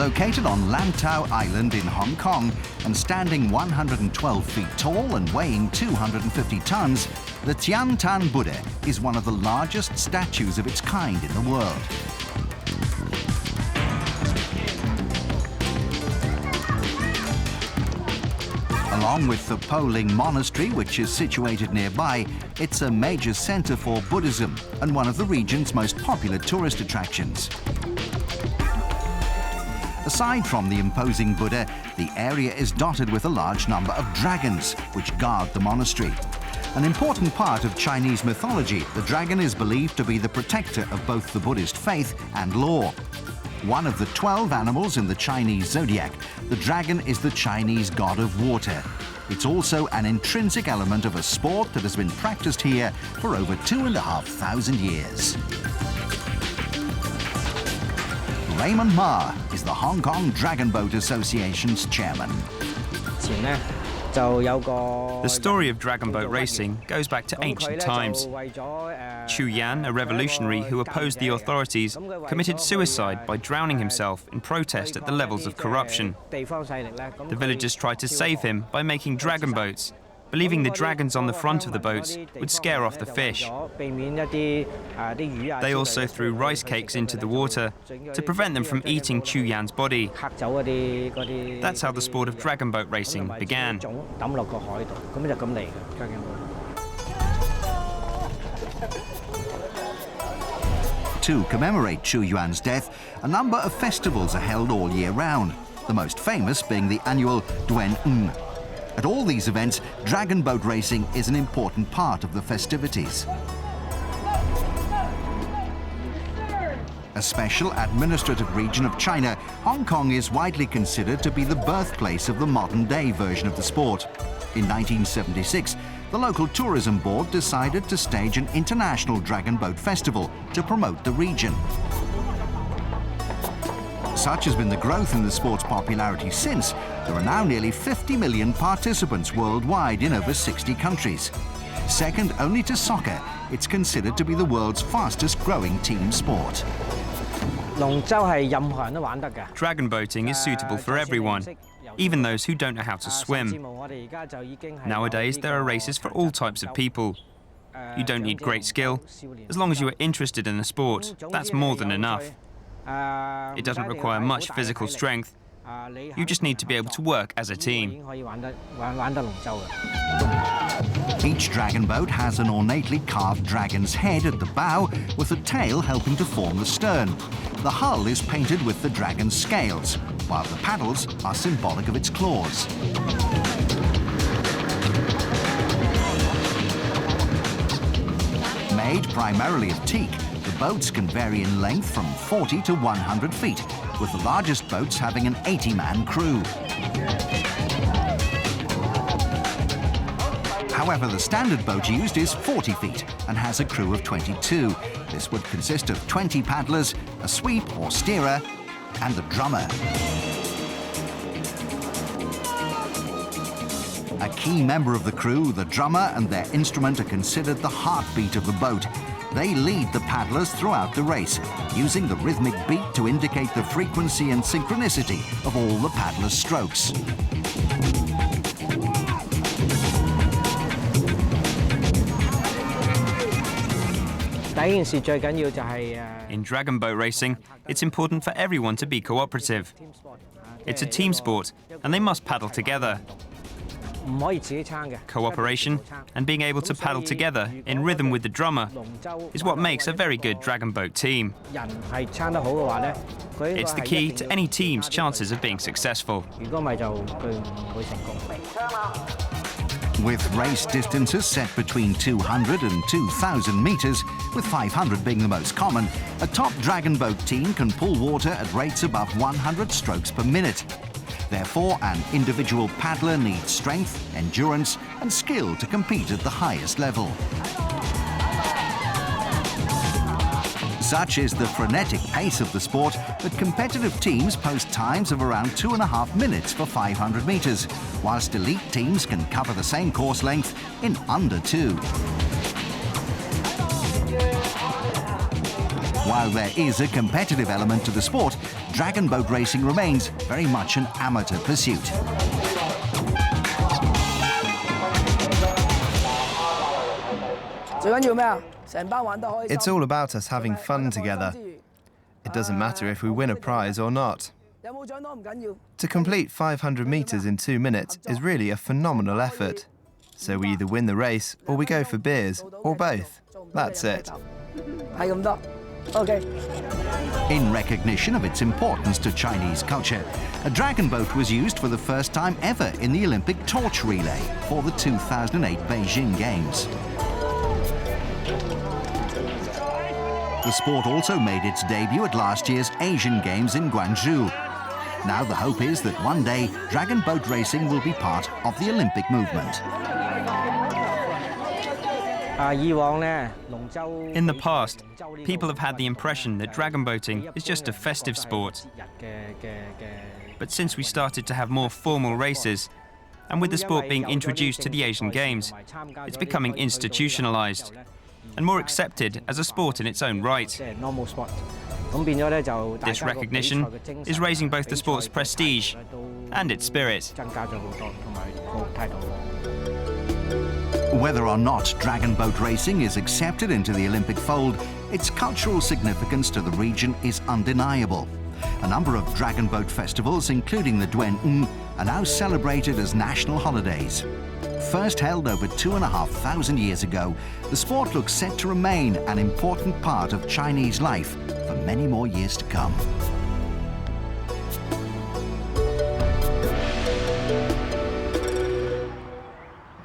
Located on Lantau Island in Hong Kong and standing 112 feet tall and weighing 250 tons, the Tiantan Buddha is one of the largest statues of its kind in the world. Along with the Poling Monastery, which is situated nearby, it's a major center for Buddhism and one of the region's most popular tourist attractions. Aside from the imposing Buddha, the area is dotted with a large number of dragons, which guard the monastery. An important part of Chinese mythology, the dragon is believed to be the protector of both the Buddhist faith and law. One of the 12 animals in the Chinese zodiac, the dragon is the Chinese god of water. It's also an intrinsic element of a sport that has been practiced here for over 2,500 years. Raymond Ma is the Hong Kong Dragon Boat Association's chairman. The story of dragon boat racing goes back to ancient times. Chu Yan, a revolutionary who opposed the authorities, committed suicide by drowning himself in protest at the levels of corruption. The villagers tried to save him by making dragon boats, believing the dragons on the front of the boats would scare off the fish. They also threw rice cakes into the water to prevent them from eating Chu Yan's body. That's how the sport of dragon boat racing began. To commemorate Chu Yuan's death, a number of festivals are held all year round, the most famous being the annual Duen Ng. At all these events, dragon boat racing is an important part of the festivities. A special administrative region of China, Hong Kong is widely considered to be the birthplace of the modern-day version of the sport. In 1976, the local tourism board decided to stage an international dragon boat festival to promote the region. Such has been the growth in the sport's popularity since, there are now nearly 50 million participants worldwide in over 60 countries. Second only to soccer, it's considered to be the world's fastest-growing team sport. Dragon boating is suitable for everyone, even those who don't know how to swim. Nowadays, there are races for all types of people. You don't need great skill. As long as you are interested in the sport, that's more than enough. It doesn't require much physical strength. You just need to be able to work as a team. Each dragon boat has an ornately carved dragon's head at the bow, with a tail helping to form the stern. The hull is painted with the dragon's scales, while the paddles are symbolic of its claws. Made primarily of teak, the boats can vary in length from 40 to 100 feet, with the largest boats having an 80-man crew. However, the standard boat used is 40 feet and has a crew of 22. This would consist of 20 paddlers, a sweep or steerer, and the drummer. A key member of the crew, the drummer, and their instrument are considered the heartbeat of the boat. They lead the paddlers throughout the race, using the rhythmic beat to indicate the frequency and synchronicity of all the paddlers' strokes. In dragon boat racing, it's important for everyone to be cooperative. It's a team sport, and they must paddle together. Cooperation and being able to paddle together in rhythm with the drummer is what makes a very good dragon boat team. It's the key to any team's chances of being successful. With race distances set between 200 and 2,000 meters, with 500 being the most common, a top dragon boat team can pull water at rates above 100 strokes per minute. Therefore, an individual paddler needs strength, endurance, and skill to compete at the highest level. Such is the frenetic pace of the sport that competitive teams post times of around 2.5 minutes for 500 meters, whilst elite teams can cover the same course length in under 2. while there is a competitive element to the sport, dragon boat racing remains very much an amateur pursuit. It's all about us having fun together. It doesn't matter if we win a prize or not. To complete 500 meters in 2 minutes is really a phenomenal effort. So we either win the race or we go for beers, or both. That's it. In recognition of its importance to Chinese culture, a dragon boat was used for the first time ever in the Olympic torch relay for the 2008 Beijing Games. The sport also made its debut at last year's Asian Games in Guangzhou. Now the hope is that one day dragon boat racing will be part of the Olympic movement. In the past, people have had the impression that dragon boating is just a festive sport. But since we started to have more formal races, and with the sport being introduced to the Asian Games, it's becoming institutionalized and more accepted as a sport in its own right. This recognition is raising both the sport's prestige and its spirit. Whether or not dragon boat racing is accepted into the Olympic fold, its cultural significance to the region is undeniable. A number of dragon boat festivals, including the Duan, are now celebrated as national holidays. First held over 2,500 years ago, the sport looks set to remain an important part of Chinese life for many more years to come.